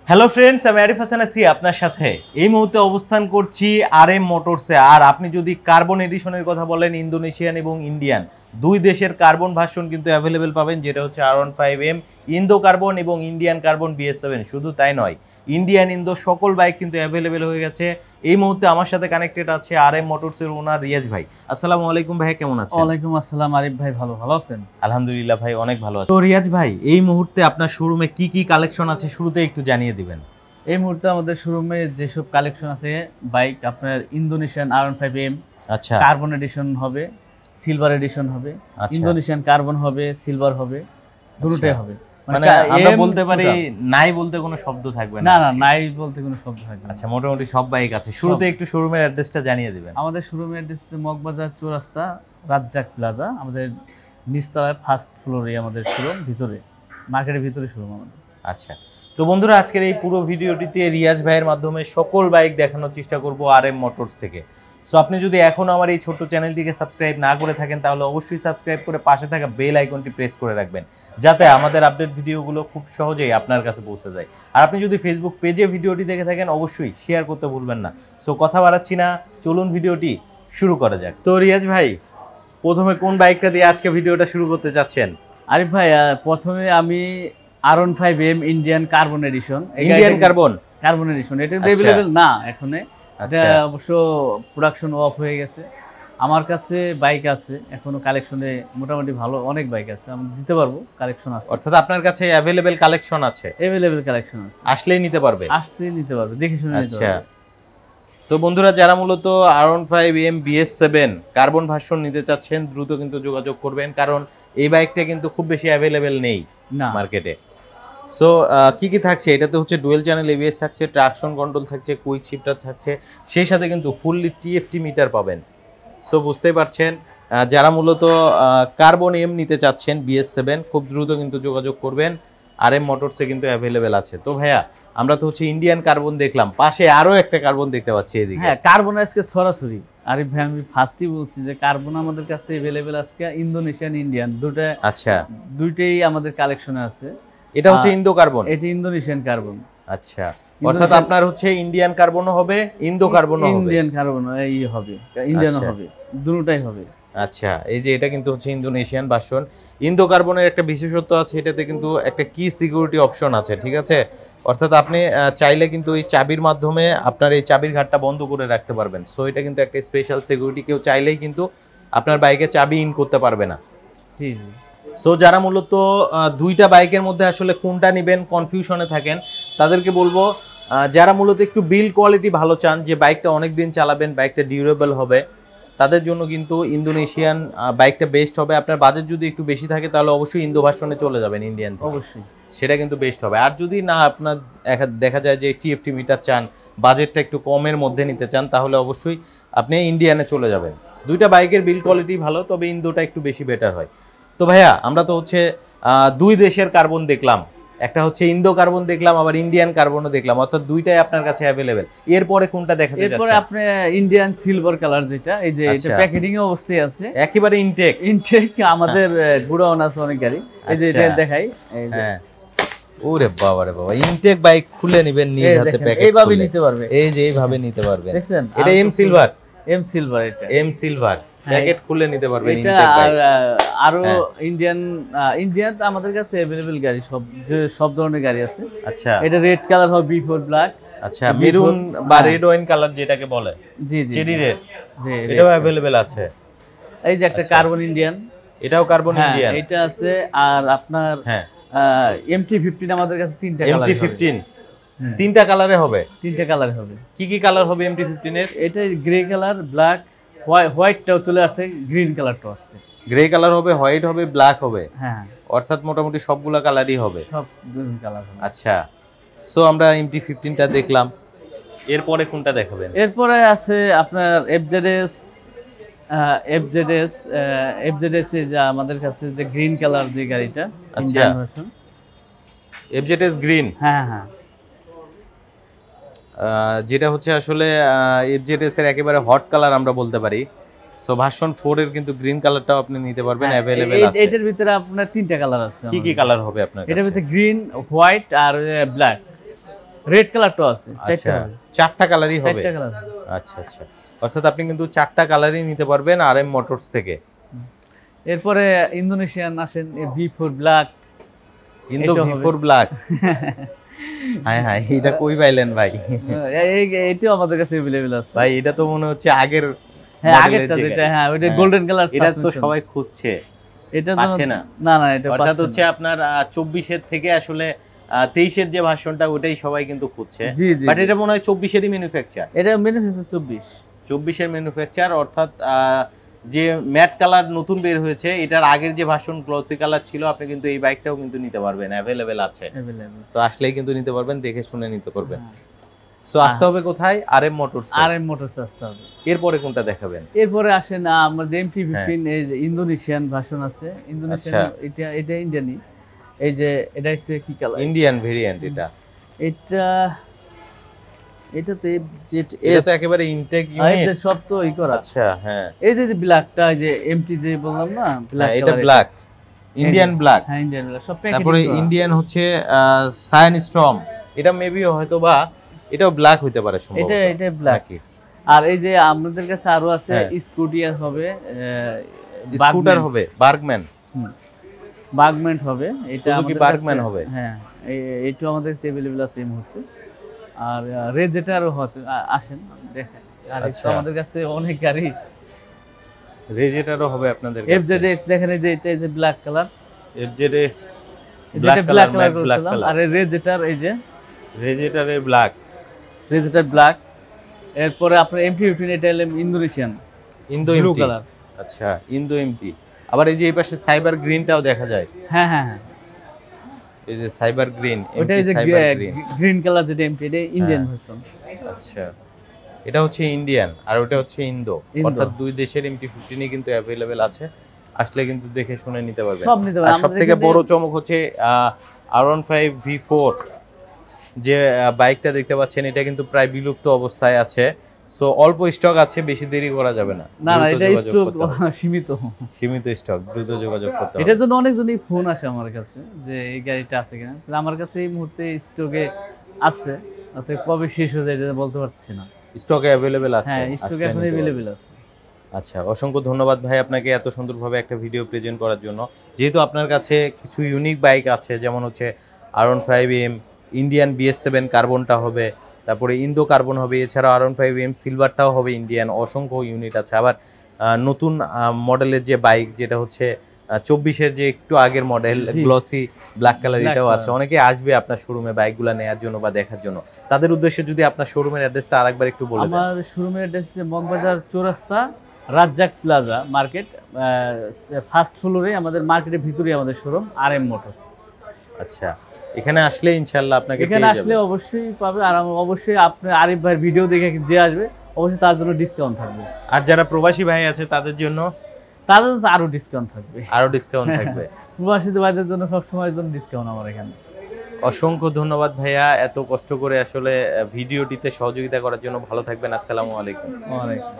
Hello friends, আমি আরিফ হাসান আছি আপনার সাথে। এই মুহূর্তে অবস্থান করছি RM মোটরসে। আর আপনি যদি কার্বন এডিশনের কথা বলেন, ইন্দোনেশিয়ান এবং ইন্ডিয়ান দুই দেশের কার্বন ভার্সন কিন্তু অ্যাভেলেবেল পাবেন, যেটা হচ্ছে R15M ইন্দো কার্বন এবং ইন্ডিয়ান কার্বন BS7। শুধু তাই নয়, ইন্ডিয়ান ইন্দো সকল বাইক কিন্তু অ্যাভেলেবেল হয়ে গেছে। এই মুহূর্তে আমার সাথে কানেক্টেড আছে RM মোটরসের ওনার রিয়াজ ভাই। আসসালামু আলাইকুম ভাই, কেমন আছেন? ওয়ালাইকুম আসসালাম আরিফ ভাই, ভালো আছেন? আলহামদুলিল্লাহ ভাই, অনেক ভালো আছি। তো রিয়াজ ভাই, এই মুহূর্তে আপনার শোরুমে কি কি কালেকশন আছে শুরুতে একটু জানিয়ে দিবেন। এই মুহূর্তে আমাদের শোরুমে যেসব কালেকশন আছে বাইক, আপনার ইন্দোনেশিয়ান R15M আচ্ছা, কার্বন এডিশন হবে, সিলভার এডিশন হবে, ইন্দোনেশিয়ান কার্বন হবে, সিলভার হবে, দুটোটাই হবে। মানে আমরা বলতে পারি নাই বলতে কোনো শব্দ থাকবে না? না না, নাই বলতে কোনো শব্দ থাকবে না। আচ্ছা, মোটামুটি সব বাইক আছে। শুরুতে একটু শোরুমের অ্যাড্রেসটা জানিয়ে দিবেন। আমাদের শোরুমের অ্যাড্রেস মগবাজার চৌরাস্তা, রাজ্জাক প্লাজা। আমাদের নিচতলায় ফার্স্ট ফ্লোরে আমাদের শোরুম, ভিতরে মার্কেটের ভিতরে শোরুম আমাদের। আচ্ছা, তো বন্ধুরা, আজকের এই পুরো ভিডিওটিতে রিয়াজ ভাইয়ের মাধ্যমে সকল বাইক দেখানোর চেষ্টা করব RM মোটরস থেকে। সো আপনি যদি এখনো আমার এই ছোট্ট চ্যানেলটিকে সাবস্ক্রাইব না করে থাকেন, তাহলে অবশ্যই সাবস্ক্রাইব করে পাশে থাকা বেল আইকনটি প্রেস করে রাখবেন, যাতে আমাদের আপডেট ভিডিওগুলো খুব সহজেই আপনার কাছে পৌঁছে যায়। আর আপনি যদি ফেসবুক পেজে ভিডিওটি দেখে থাকেন, অবশ্যই শেয়ার করতে ভুলবেন না। সো কথা বাড়াচ্ছি না, চলুন ভিডিওটি শুরু করা যাক। তো রিয়াজ ভাই, প্রথমে কোন বাইকটা দিয়ে আজকে ভিডিওটা শুরু করতে চাচ্ছেন? আরিফ ভাই, প্রথমে আমি R15M Indian carbon addition. Indian carbon addition এটা अवेलेबल না এখনো। এটা অবশ্য প্রোডাকশন অফ হয়ে গেছে। আমার কাছে বাইক আছে এখনো কালেকশনে, মোটামুটি ভালো অনেক বাইক আছে, আমি দিতে পারবো, কালেকশন আছে। অর্থাৎ আপনার কাছে अवेलेबल কালেকশন আছে? अवेलेबल কালেকশন আছে, আসলেই নিতে পারবে? আসলেই নিতে পারবে, দেখে শুনে নিতে আচ্ছা, পারবে। তো বন্ধুরা, যারা মূলত R15M BS7 কার্বন ভার্সন নিতে চাচ্ছেন, দ্রুত কিন্তু যোগাযোগ করবেন, কারণ এই বাইকটা কিন্তু খুব বেশি अवेलेबल নেই মার্কেটে। সো কি কি থাকছে? এটাতে হচ্ছে ডুয়েল চ্যানেল ABS থাকছে, ট্রাকশন কন্ট্রোল থাকছে, কুইক শিফটার থাকছে, সেই সাথে কিন্তু ফুললি TFT মিটার পাবেন। সো বুঝতেই পারছেন, যারা মূলত কার্বন M নিতে চাচ্ছেন BS7, খুব দ্রুত কিন্তু যোগাযোগ করবেন। RM মোটরসে কিন্তু অ্যাভেলেবেল আছে। তো ভাইয়া, আমরা তো হচ্ছে ইন্ডিয়ান কার্বন দেখলাম, পাশে আরো একটা কার্বন দেখতে পাচ্ছি এদিকে। হ্যাঁ, কার্বন আজকে সরাসরি। আরিফ ভাই, আমি ফার্স্টই বলছি যে কার্বন আমাদের কাছে अवेलेबल আজকে ইন্দোনেশিয়ান ইন্ডিয়ান দুটো। আচ্ছা, দুইটাই আমাদের কালেকশনে আছে। এটা হচ্ছে ইন্দো কার্বন, এটা ইন্দোনেশিয়ান কার্বন। আচ্ছা, অর্থাৎ আপনার হচ্ছে ইন্ডিয়ান কার্বনও হবে, ইন্দো কার্বনও হবে। ইন্ডিয়ান কার্বন এই হবে, ইন্ডিয়ানও হবে, দুটোটাই হবে। আচ্ছা, এই যে এটা কিন্তু হচ্ছে ইন্দোনেশিয়ান ভার্সন। ইন্দো কার্বনের একটা বিশেষত্ব আছে, এটাতে কিন্তু একটা কি সিকিউরিটি অপশন আছে, ঠিক আছে? অর্থাৎ আপনি চাইলে কিন্তু এই চাবির মাধ্যমে আপনার এই চাবির ঘাটটা বন্ধ করে রাখতে পারবেন। সো এটা কিন্তু একটা স্পেশাল সিকিউরিটি, কেউ চাইলেই কিন্তু আপনার বাইকে চাবি ইন করতে পারবে না। জি জি। সো যারা মূলত দুইটা বাইকের মধ্যে আসলে কোনটা নেবেন কনফিউশনে থাকেন, তাদেরকে বলবো, যারা মূলত একটু বিল্ড কোয়ালিটি ভালো চান, যে বাইকটা অনেক দিন চালাবেন, বাইকটা ডিউরেবল হবে, তাদের জন্য কিন্তু ইন্দোনেশিয়ান বাইকটা বেস্ট হবে। আপনার বাজেট যদি একটু বেশি থাকে, তাহলে অবশ্যই ইন্দো ভার্সনে চলে যাবেন ইন্ডিয়ান, অবশ্যই সেটা কিন্তু বেস্ট হবে। আর যদি না আপনার দেখা যায় যে TFT মিটার চান, বাজেটটা একটু কমের মধ্যে নিতে চান, তাহলে অবশ্যই আপনি ইন্ডিয়ানে চলে যাবেন। দুইটা বাইকের বিল্ড কোয়ালিটি ভালো, তবে ইন্দোটা একটু বেশি বেটার হয়। তো ভাইয়া, আমরা তো হচ্ছে দুই দেশের কার্বন দেখলাম, একটা হচ্ছে ইন্দো কার্বন দেখলাম, আবার ইন্ডিয়ান কার্বনও দেখলাম, অর্থাৎ দুইটাই আপনার কাছে अवेलेबल। এরপরে কোনটা দেখাতে যাচ্ছেন? এরপরে আপনি ইন্ডিয়ান সিলভার কালার, যেটা এই যে এটা প্যাকেটিং এ অবস্থায় আছে, একেবারে ইনটেক আমাদের গোডাউন আছে অনেক গাড়ি। এই যে এটা দেখাই, এই যে হ্যাঁ, ওরে বাবা রে বাবা, ইনটেক বাইক খুলে নেবেন নিজ হাতে, প্যাকেট এইভাবে নিতে পারবে, এই যে এইভাবে নিতে পারবেন। দেখছেন, এটা এম সিলভার, এটা সিলভার প্যাকেট খুলে নিতে পারবেন এটা। আর আরো ইন্ডিয়ান আমাদের কাছে अवेलेबल গাড়ি সব ধরনের গাড়ি আছে। আচ্ছা, এটা রেড কালার হবে, বিফোর ব্ল্যাক। আচ্ছা, মেরুন বা রেড ওয়াইন কালার যেটাকে বলে, জি জি, চেরি রেড, এটাও अवेलेबल আছে। এই যে একটা কার্বন ইন্ডিয়ান, এটাও কার্বন ইন্ডিয়ান, এটা আছে। আর আপনার MT-15 আমাদের কাছে তিনটা কালার। MT-15 তিনটা কালারে হবে? তিনটা কালার হবে। কি কি কালার হবে MT-15 এর? এটা গ্রে কালার, ব্ল্যাক, হোয়াইটটাও চলে আসছে, গ্রিন কালারটাও আছে। গ্রে কালার হবে, হোয়াইট হবে, ব্ল্যাক হবে। হ্যাঁ, অর্থাৎ মোটামুটি সবগুলা কালারই হবে, সব কালার হবে। আচ্ছা, সো আমরা MT-15টা দেখলাম, এরপরে কোনটা দেখাবেন? এরপরে আছে আপনার FZS যে আমাদের কাছে যে গ্রিন কালার যে গাড়িটা, ইন্ডিয়ান ভার্সন FZS গ্রিন। হ্যাঁ হ্যাঁ, যেটা হচ্ছে আসলে FZS এর একেবারে হট কালার আমরা বলতে পারি। সো ভার্সন 4 এর কিন্তু গ্রিন কালারটাও আপনি নিতে পারবেন, अवेलेबल আছে। এটার ভিতরে আপনার তিনটা কালার আছে। কি কি কালার হবে আপনার কাছে? এটার ভিতরে গ্রিন, হোয়াইট আর ব্ল্যাক। রেড কালারটাও আছে, আচ্ছা, চারটা কালারই হবে। চারটা কালার। আচ্ছা আচ্ছা, অর্থাৎ আপনি কিন্তু চারটা কালারই নিতে পারবেন RM মোটরস থেকে। এরপরে ইন্দোনেশিয়ান আসেন V4 black. Indo V4 black, হ্যাঁ হ্যাঁ, এটা কই পাইলেন ভাই? এইটাও আমাদের কাছে अवेलेबल আছে ভাই। এটা তো মনে হচ্ছে আগের, হ্যাঁ আগেরটা যেটা, হ্যাঁ ওইটা গোল্ডেন কালার। এটা তো সবাই খুঁজছে, এটা পাচ্ছে না। না না, এটা অর্থাৎ হচ্ছে আপনার 24 এর থেকে আসলে 23 এর যে ভার্সনটা ওটাই সবাই কিন্তু খুঁজছে। জি জি, বাট এটা মনে হয় 24 এরই ম্যানুফ্যাকচার। এটা ম্যানুফ্যাকচার 24 এর ম্যানুফ্যাকচার, অর্থাৎ যে ম্যাট কালার নতুন বের হয়েছে, এটার আগের যে ভার্সন গ্লসি কালার ছিল, আপনি কিন্তু এই বাইকটাও কিন্তু নিতে পারবেন, अवेलेबल আছে। সো আসলেই কিন্তু নিতে পারবেন, দেখে শুনে নিতে পারবেন। সো আসতে হবে কোথায়? RM motors. RM মোটরস আসতে হবে। এরপরে কোনটা দেখাবেন? এরপরে আসেন আমাদের MT-15, এই যে ইন্দোনেশিয়ান ভার্সন আছে। ইন্দোনেশিয়ান, এটা ইন্ডিয়ানই। এই যে এটা হচ্ছে কি কালার? ইন্ডিয়ান ভেরিয়েন্ট এটা। এটাতে এটা তো একেবারে ইনটেক ইউনিট। এটা সব তো ই করা। আচ্ছা হ্যাঁ, এই যে ব্ল্যাকটা, এই যে MT যে বললাম না, ব্ল্যাক। এটা ব্ল্যাক, ইন্ডিয়ান ব্ল্যাক। হ্যাঁ ইন্ডিয়ান ব্ল্যাক সব প্যাকেট। তারপরে ইন্ডিয়ান হচ্ছে সায়ান স্টর্ম। এটা মেবি হয়তো বা এটাও ব্ল্যাক হইতে পারে সম্ভবত। এটা ব্ল্যাক। আর এই যে আমাদের কাছে আরো আছে, স্কুটিয়ার হবে, স্কুটার হবে, বার্গম্যান। বার্গম্যান হবে, এটা সুজুকি বার্গম্যান হবে। হ্যাঁ, এইটা আমাদের কাছে अवेलेबल আছে এই মুহূর্তে। আর রেজেটারও আসেন দেখেন। আর এটা আমাদের কাছে অনেক গাড়ি। রেজেটারও হবে আপনাদের কাছে। FZX দেখেন, এই যে এটা, এই যে ব্ল্যাক কালার FZX, যেটা ব্ল্যাক কালার বলছিলাম। আর রেজেটার, এই যে রেজেটারের ব্ল্যাক, রেজেটার ব্ল্যাক। এরপরে আপনার MT-15, এটা হলো Indonesian Indo blue MT. Colour. আচ্ছা, ইন্দো এমটি। আবার এই যে এই পাশে সাইবার গ্রিনটাও দেখা যায়। হ্যাঁ হ্যাঁ হ্যাঁ, এই যে সাইবার গ্রিন, ওটা এই যে গ্রিন কালার, যেটা MT, এটা ইন্ডিয়ান ভার্সন। আচ্ছা, এটা হচ্ছে ইন্ডিয়ান আর ওটা হচ্ছে ইন্দো, অর্থাৎ দুই দেশের MT-15 কিন্তু अवेलेबल আছে। আসলে কিন্তু দেখে শুনে নিতে পারবেন। সব নিতে পারবেন। সবথেকে বড় চমক হচ্ছে R15 V4 যে বাইকটা দেখতে পাচ্ছেন, এটা কিন্তু প্রায় বিলুপ্ত অবস্থায় আছে। সো অল্প স্টক আছে, বেশি দেরি করা যাবে না। না না, এটা স্টক সীমিত স্টক, দ্রুত যোগাযোগ করতে হবে। এটার জন্য অনেকজনই ফোন আসে আমার কাছে যে এই গাড়িটা আছে কিনা। তাহলে আমার কাছে এই মুহূর্তে স্টকে আছে, অতএব কবে শেষ হয়ে যায় এটা বলতে পারছি না। স্টকে अवेलेबल আছে? হ্যাঁ, স্টকে এখন अवेलेबल আছে। আচ্ছা, অসংখ্য ধন্যবাদ ভাই আপনাকে এত সুন্দরভাবে একটা ভিডিও প্রেজেন্ট করার জন্য। যেহেতু আপনার কাছে কিছু ইউনিক বাইক আছে, যেমন হচ্ছে R15M, ইন্ডিয়ান BS7 কার্বনটা হবে, তারপরে ইন্দো কার্বন হবে, এছাড়াও R15M সিলভারটাও হবে ইন্ডিয়ান। অসংখ্য ইউনিট আছে। আবার নতুন মডেলের যে বাইক, যেটা হচ্ছে 24-এর যে একটু আগের মডেল গ্লসি ব্ল্যাক কালার, এটাও আছে। অনেকে আসবে আপনার শোরুমে বাইকগুলো নেওয়ার জন্য বা দেখার জন্য। তাদের উদ্দেশ্যে যদি আপনার শোরুমের অ্যাড্রেসটা আরেকবার একটু বলে দেন। আমার শোরুমের অ্যাড্রেস হচ্ছে মগবাজার চৌরাস্তা, রাজ্জাক প্লাজা মার্কেট, ফার্স্ট ফ্লোরে। আমাদের মার্কেটের ভিতরেই আমাদের শোরুম, RM মোটরস। আচ্ছা, এখানে আসলে ইনশাআল্লাহ আপনাকে এখানে আসলে অবশ্যই পাবে। আর অবশ্যই আপনি আরিফ ভাইয়ের ভিডিও দেখে যে আসবে, অবশ্যই তার জন্য ডিসকাউন্ট থাকবে। আর যারা প্রবাসী ভাই আছে তাদের জন্য আরো ডিসকাউন্ট থাকবে। প্রবাসী ভাইদের জন্য সবসময়ের জন্য ডিসকাউন্ট আমার এখানে। অসংখ্য ধন্যবাদ ভাইয়া, এত কষ্ট করে আসলে ভিডিওটিতে সহযোগিতা করার জন্য। ভালো থাকবেন। আসসালামু আলাইকুম। ওয়ালাইকুম।